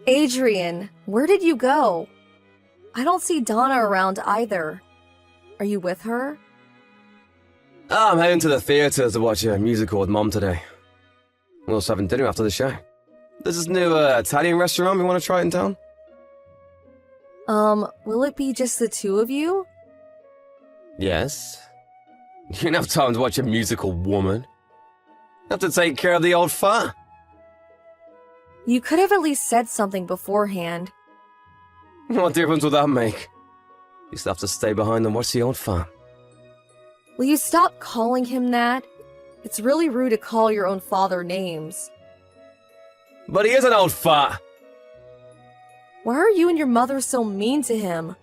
Adrian, where did you go? I don't see Donna around either. Are you with her? I'm heading to the theatre to watch a musical with Mom today. We're also having dinner after the show. There's this new Italian restaurant we want to try in town. Will it be just the two of you? Yes. You don't have time to watch a musical, woman. You have to take care of the old fart. You could have at least said something beforehand. What difference would that make? You still have to stay behind and watch the old fart. Will you stop calling him that? It's really rude to call your own father names. But he is an old fart. Why are you and your mother so mean to him?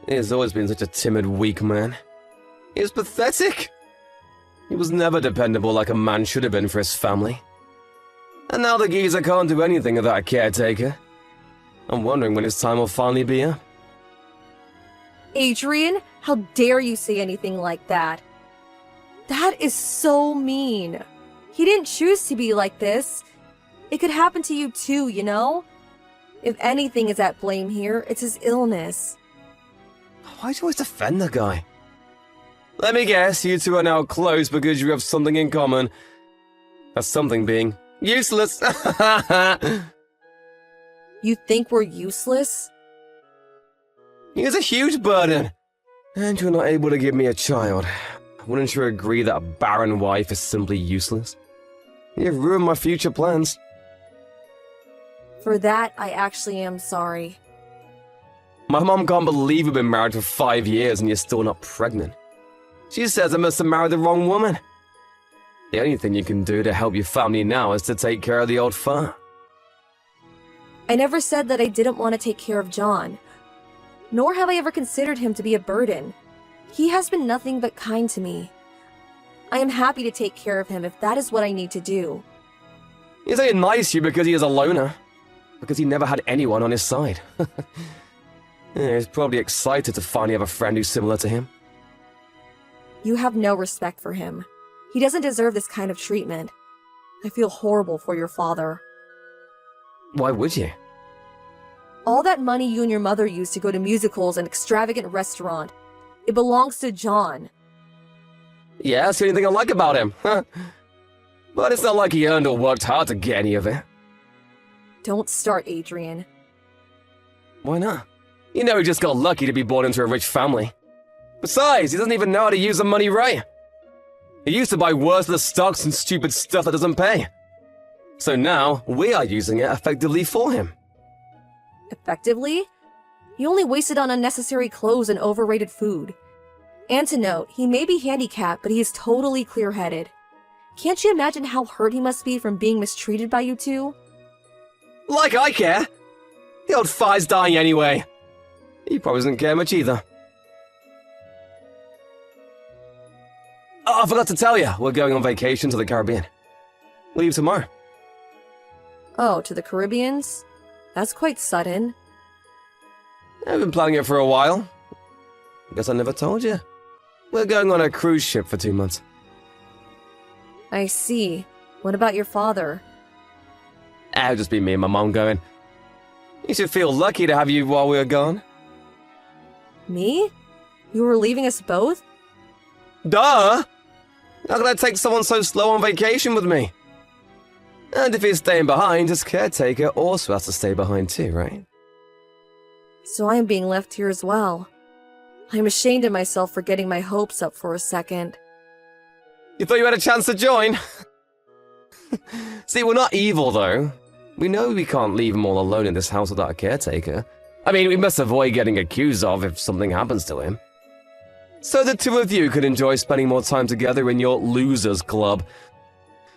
He has always been such a timid, weak man. He was pathetic. He was never dependable like a man should have been for his family. And now the geezer can't do anything without a caretaker. I'm wondering when his time will finally be up. Adrian, how dare you say anything like that? That is so mean. He didn't choose to be like this. It could happen to you too, you know? If anything is at blame here, it's his illness. Why do you always defend the guy? Let me guess, you two are now close because you have something in common. That's something being useless. You think we're useless? He is a huge burden. And you're not able to give me a child. Wouldn't you agree that a barren wife is simply useless? You've ruined my future plans. For that, I actually am sorry. My mom can't believe we've been married for 5 years and you're still not pregnant. She says I must have married the wrong woman. The only thing you can do to help your family now is to take care of the old fart. I never said that I didn't want to take care of John. Nor have I ever considered him to be a burden. He has been nothing but kind to me. I am happy to take care of him if that is what I need to do. He's only nice to you because he is a loner. Because he never had anyone on his side. Yeah, he's probably excited to finally have a friend who's similar to him. You have no respect for him. He doesn't deserve this kind of treatment. I feel horrible for your father. Why would you? All that money you and your mother use to go to musicals and extravagant restaurant, it belongs to John. Yeah, that's the only thing I like about him. But it's not like he earned or worked hard to get any of it. Don't start, Adrian. Why not? You know he just got lucky to be born into a rich family. Besides, he doesn't even know how to use the money right. He used to buy worthless stocks and stupid stuff that doesn't pay. So now, we are using it effectively for him. Effectively? You only wasted on unnecessary clothes and overrated food. And to note, he may be handicapped, but he is totally clear-headed. Can't you imagine how hurt he must be from being mistreated by you two? Like I care! The old fart's dying anyway. He probably doesn't care much either. Oh, I forgot to tell you, we're going on vacation to the Caribbean. Leave tomorrow. Oh, to the Caribbeans? That's quite sudden. I've been planning it for a while. Guess I never told you. We're going on a cruise ship for 2 months. I see. What about your father? It'll just be me and my mom going. You should feel lucky to have you while we're gone. Me? You were leaving us both? Duh! How could I take someone so slow on vacation with me? And if he's staying behind, his caretaker also has to stay behind too, right? So I am being left here as well. I am ashamed of myself for getting my hopes up for a second. You thought you had a chance to join? See, we're not evil, though. We know we can't leave him all alone in this house without a caretaker. I mean, we must avoid getting accused of if something happens to him. So the two of you could enjoy spending more time together in your losers club.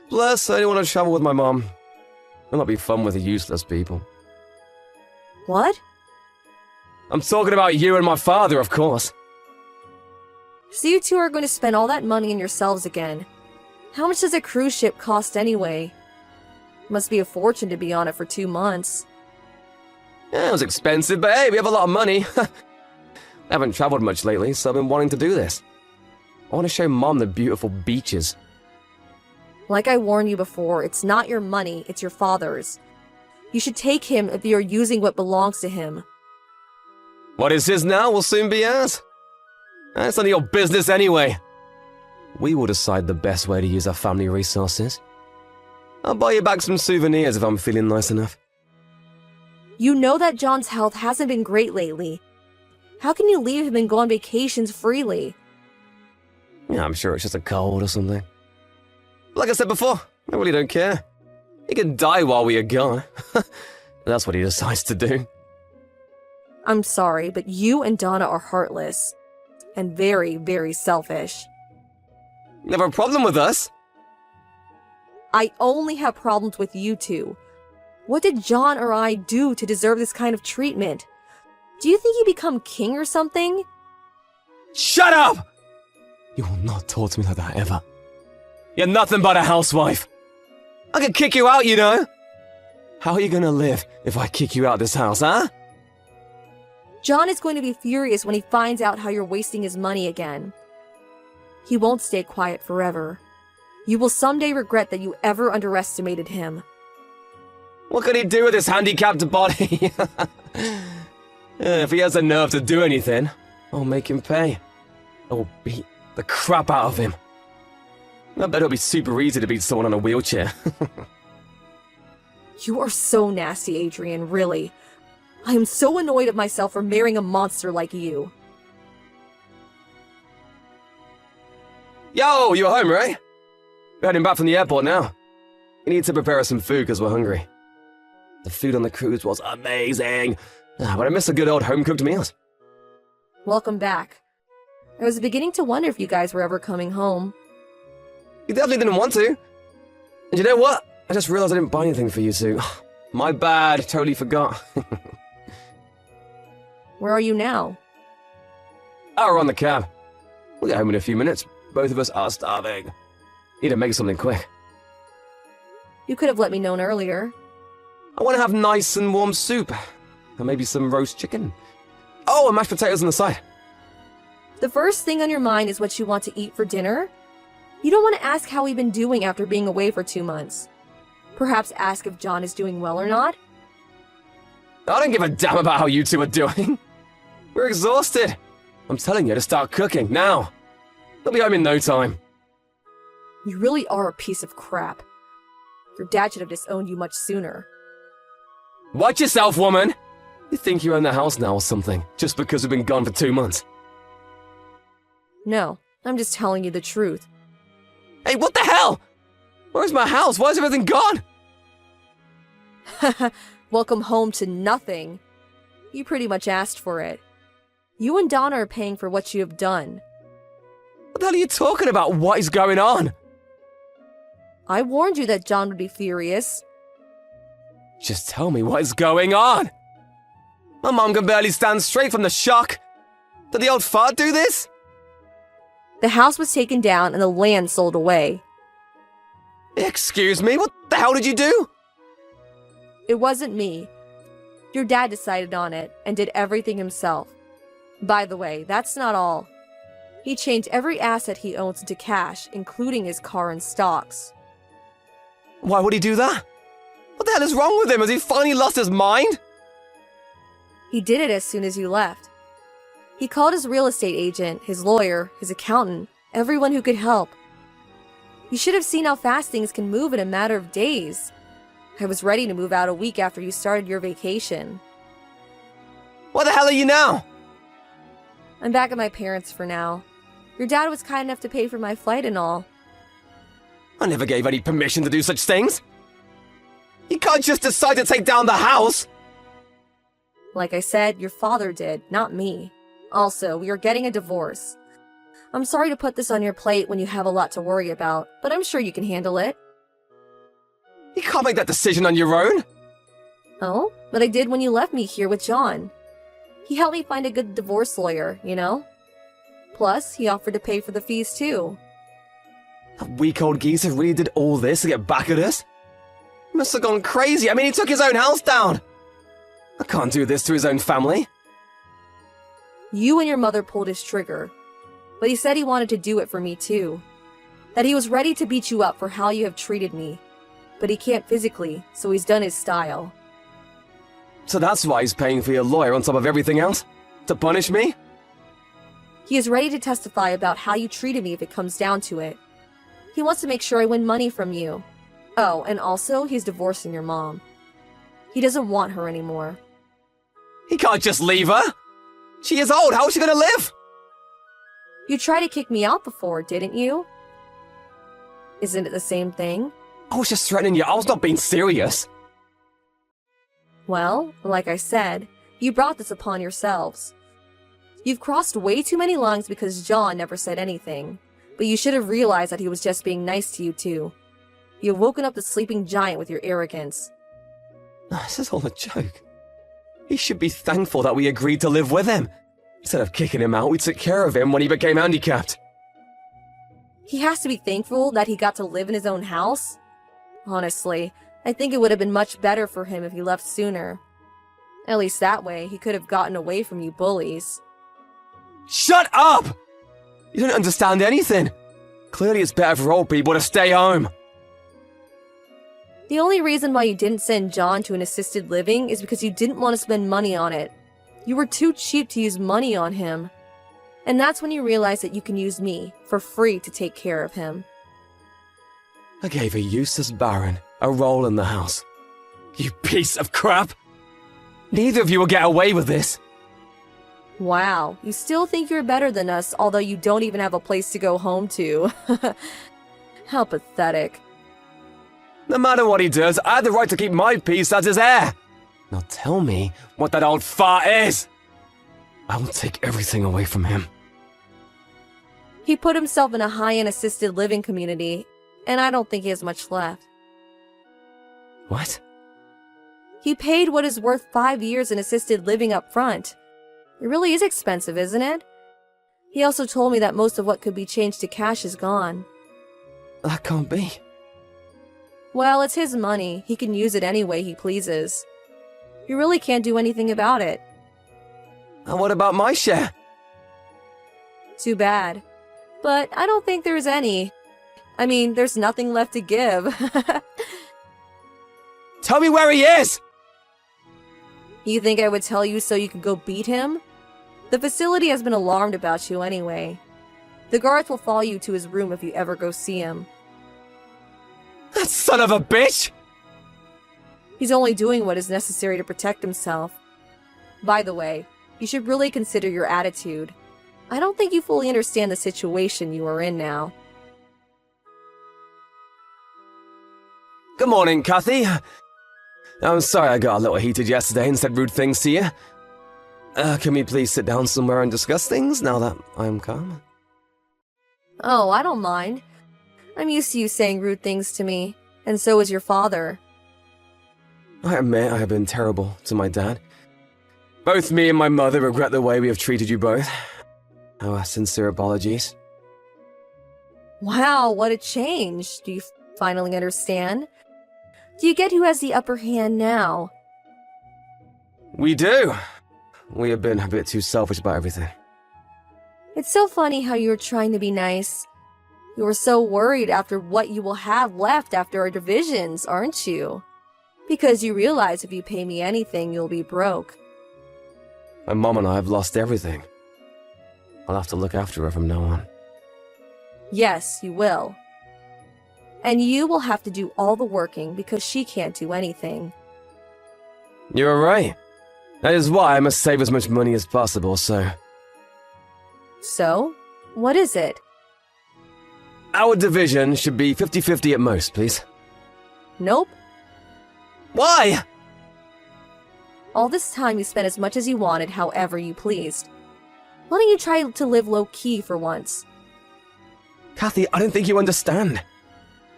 Plus, I don't want to travel with my mom. It'll not be fun with the useless people. What? I'm talking about you and my father, of course. So you two are going to spend all that money on yourselves again. How much does a cruise ship cost anyway? Must be a fortune to be on it for 2 months. Yeah, it was expensive, but hey, we have a lot of money. I haven't traveled much lately, so I've been wanting to do this. I want to show Mom the beautiful beaches. Like I warned you before, it's not your money, it's your father's. You should take him if you're using what belongs to him. What is his now will soon be ours. That's none of your business anyway. We will decide the best way to use our family resources. I'll buy you back some souvenirs if I'm feeling nice enough. You know that John's health hasn't been great lately. How can you leave him and go on vacations freely? Yeah, I'm sure it's just a cold or something. Like I said before, I really don't care. He can die while we are gone. That's what he decides to do. I'm sorry, but you and Donna are heartless. And very, very selfish. You have a problem with us? I only have problems with you two. What did John or I do to deserve this kind of treatment? Do you think you become king or something? Shut up! You will not talk to me like that ever. You're nothing but a housewife. I could kick you out, you know. How are you gonna live if I kick you out of this house, huh? John is going to be furious when he finds out how you're wasting his money again. He won't stay quiet forever. You will someday regret that you ever underestimated him. What could he do with his handicapped body? If he has the nerve to do anything, I'll make him pay. I will beat the crap out of him. I bet it'll be super easy to beat someone on a wheelchair. You are so nasty, Adrian, really. I am so annoyed at myself for marrying a monster like you. Yo, you're home, right? We're heading back from the airport now. We need to prepare us some food because we're hungry. The food on the cruise was amazing. But I miss the good old home-cooked meals. Welcome back. I was beginning to wonder if you guys were ever coming home. You definitely didn't want to. And you know what? I just realized I didn't buy anything for you two. My bad, totally forgot. Where are you now? Oh, we're on the cab. We'll get home in a few minutes. Both of us are starving. Need to make something quick. You could have let me know earlier. I want to have nice and warm soup. And maybe some roast chicken. Oh, and mashed potatoes on the side. The first thing on your mind is what you want to eat for dinner? You don't want to ask how we've been doing after being away for 2 months. Perhaps ask if John is doing well or not? I don't give a damn about how you two are doing. We're exhausted. I'm telling you to start cooking, now. They'll be home in no time. You really are a piece of crap. Your dad should have disowned you much sooner. Watch yourself, woman! You think you own the house now or something, just because we've been gone for 2 months. No, I'm just telling you the truth. Hey, what the hell? Where's my house? Why is everything gone? Welcome home to nothing. You pretty much asked for it. You and Donna are paying for what you have done. What the hell are you talking about? What is going on? I warned you that John would be furious. Just tell me what is going on. My mom can barely stand straight from the shock. Did the old fart do this? The house was taken down and the land sold away. Excuse me, what the hell did you do? It wasn't me. Your dad decided on it and did everything himself. By the way, that's not all. He changed every asset he owns into cash, including his car and stocks. Why would he do that? What the hell is wrong with him? Has he finally lost his mind? He did it as soon as you left. He called his real estate agent, his lawyer, his accountant, everyone who could help. You should have seen how fast things can move in a matter of days. I was ready to move out a week after you started your vacation. What the hell are you now? I'm back at my parents' for now. Your dad was kind enough to pay for my flight and all. I never gave any permission to do such things. You can't just decide to take down the house. Like I said, your father did, not me. Also, we are getting a divorce. I'm sorry to put this on your plate when you have a lot to worry about, but I'm sure you can handle it. You can't make that decision on your own. Oh, but I did when you left me here with John. He helped me find a good divorce lawyer, you know? Plus, he offered to pay for the fees too. That weak-old geezer really did all this to get back at us? He must have gone crazy. I mean, he took his own house down. I can't do this to his own family. You and your mother pulled his trigger, but he said he wanted to do it for me too. That he was ready to beat you up for how you have treated me. But he can't physically, so he's done his style. So that's why he's paying for your lawyer on top of everything else? To punish me? He is ready to testify about how you treated me if it comes down to it. He wants to make sure I win money from you. Oh, and also, he's divorcing your mom. He doesn't want her anymore. He can't just leave her! She is old, how is she gonna live? You tried to kick me out before, didn't you? Isn't it the same thing? I was just threatening you, I was not being serious. Well, like I said, you brought this upon yourselves. You've crossed way too many lines because John never said anything, but you should have realized that he was just being nice to you too. You have woken up the sleeping giant with your arrogance. This is all a joke. He should be thankful that we agreed to live with him. Instead of kicking him out, we took care of him when he became handicapped. He has to be thankful that he got to live in his own house? Honestly, I think it would have been much better for him if he left sooner. At least that way, he could have gotten away from you bullies. Shut up! You don't understand anything. Clearly it's better for old people to stay home. The only reason why you didn't send John to an assisted living is because you didn't want to spend money on it. You were too cheap to use money on him. And that's when you realized that you can use me, for free, to take care of him. I gave a useless baron a role in the house. You piece of crap! Neither of you will get away with this. Wow, you still think you're better than us, although you don't even have a place to go home to. How pathetic. No matter what he does, I have the right to keep my peace as his heir. Now tell me what that old fart is. I will take everything away from him. He put himself in a high-end assisted living community, and I don't think he has much left. What? He paid what is worth 5 years in assisted living up front. It really is expensive, isn't it? He also told me that most of what could be changed to cash is gone. That can't be. Well, it's his money. He can use it any way he pleases. You really can't do anything about it. And what about my share? Too bad. But I don't think there's any. I mean, there's nothing left to give. Tell me where he is! You think I would tell you so you could go beat him? The facility has been alarmed about you anyway. The guards will follow you to his room if you ever go see him. That son of a bitch! He's only doing what is necessary to protect himself. By the way, you should really consider your attitude. I don't think you fully understand the situation you are in now. Good morning, Kathy. I'm sorry I got a little heated yesterday and said rude things to you. Can we please sit down somewhere and discuss things now that I'm calm? Oh, I don't mind. I'm used to you saying rude things to me, and so is your father. I admit I have been terrible to my dad. Both me and my mother regret the way we have treated you both. Our sincere apologies. Wow, what a change. Do you finally understand? Do you get who has the upper hand now? We do. We have been a bit too selfish about everything. It's so funny how you were trying to be nice. You were so worried after what you will have left after our divisions, aren't you? Because you realize if you pay me anything, you'll be broke. My mom and I have lost everything. I'll have to look after her from now on. Yes, you will. And you will have to do all the working because she can't do anything. You're right. That is why I must save as much money as possible, so... So? What is it? Our division should be 50-50 at most, please. Nope. Why? All this time you spent as much as you wanted, however you pleased. Why don't you try to live low-key for once? Kathy, I don't think you understand.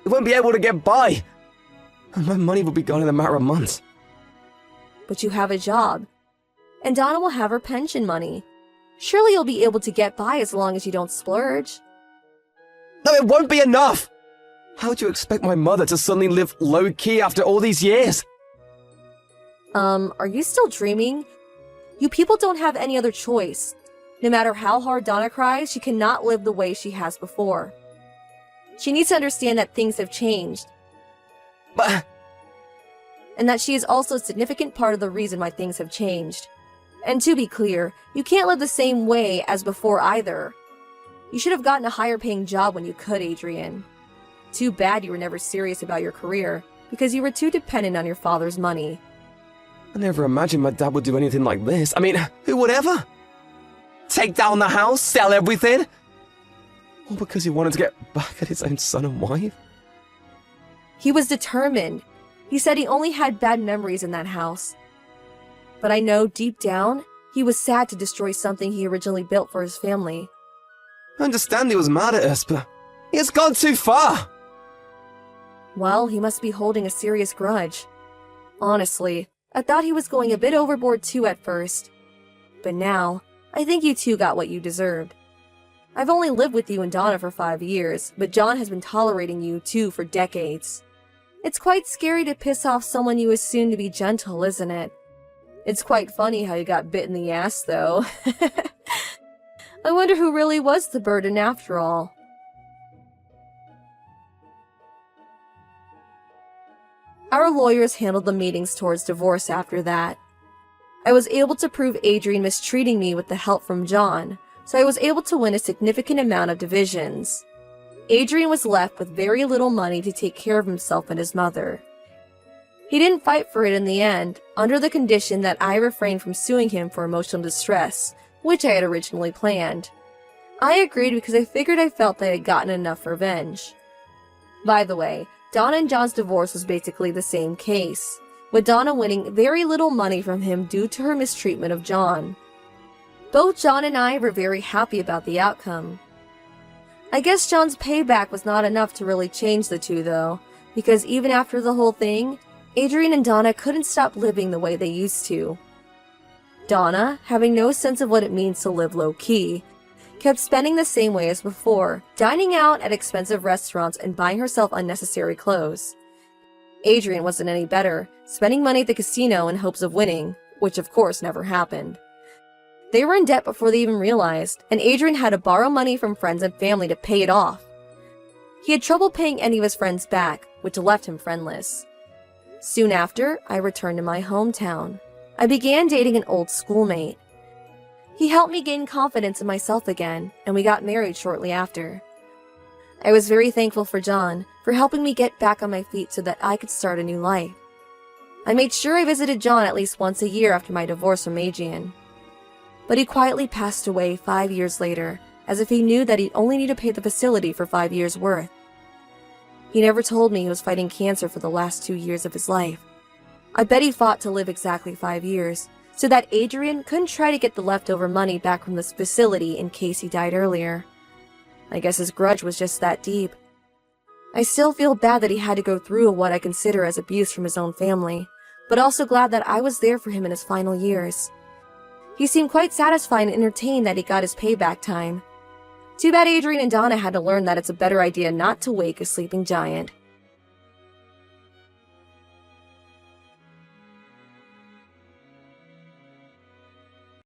We won't be able to get by. My money will be gone in a matter of months. But you have a job. And Donna will have her pension money. Surely you'll be able to get by as long as you don't splurge. No, it won't be enough! How do you expect my mother to suddenly live low-key after all these years? Are you still dreaming? You people don't have any other choice. No matter how hard Donna cries, she cannot live the way she has before. She needs to understand that things have changed. But... and that she is also a significant part of the reason why things have changed. And to be clear, you can't live the same way as before either. You should have gotten a higher paying job when you could, Adrian. Too bad you were never serious about your career, because you were too dependent on your father's money. I never imagined my dad would do anything like this. I mean, who would ever? Take down the house, sell everything? All because he wanted to get back at his own son and wife? He was determined. He said he only had bad memories in that house. But I know deep down, he was sad to destroy something he originally built for his family. I understand he was mad at us, but he has gone too far. Well, he must be holding a serious grudge. Honestly, I thought he was going a bit overboard too at first. But now, I think you two got what you deserved. I've only lived with you and Donna for 5 years, but John has been tolerating you two for decades. It's quite scary to piss off someone you assume to be gentle, isn't it? It's quite funny how you got bit in the ass, though. I wonder who really was the burden after all. Our lawyers handled the meetings towards divorce after that. I was able to prove Adrian mistreating me with the help from John, so I was able to win a significant amount of divisions. Adrian was left with very little money to take care of himself and his mother. He didn't fight for it in the end, under the condition that I refrained from suing him for emotional distress, which I had originally planned. I agreed because I figured I felt that I had gotten enough revenge. By the way, Donna and John's divorce was basically the same case, with Donna winning very little money from him due to her mistreatment of John. Both John and I were very happy about the outcome. I guess John's payback was not enough to really change the two though, because even after the whole thing, Adrian and Donna couldn't stop living the way they used to. Donna, having no sense of what it means to live low-key, kept spending the same way as before, dining out at expensive restaurants and buying herself unnecessary clothes. Adrian wasn't any better, spending money at the casino in hopes of winning, which of course never happened. They were in debt before they even realized, and Adrian had to borrow money from friends and family to pay it off. He had trouble paying any of his friends back, which left him friendless. Soon after, I returned to my hometown. I began dating an old schoolmate. He helped me gain confidence in myself again, and we got married shortly after. I was very thankful for John for helping me get back on my feet so that I could start a new life. I made sure I visited John at least once a year after my divorce from Adrian. But he quietly passed away 5 years later, as if he knew that he'd only need to pay the facility for 5 years' worth. He never told me he was fighting cancer for the last 2 years of his life. I bet he fought to live exactly 5 years, so that Adrian couldn't try to get the leftover money back from this facility in case he died earlier. I guess his grudge was just that deep. I still feel bad that he had to go through what I consider as abuse from his own family, but also glad that I was there for him in his final years. He seemed quite satisfied and entertained that he got his payback time. Too bad Adrian and Donna had to learn that it's a better idea not to wake a sleeping giant.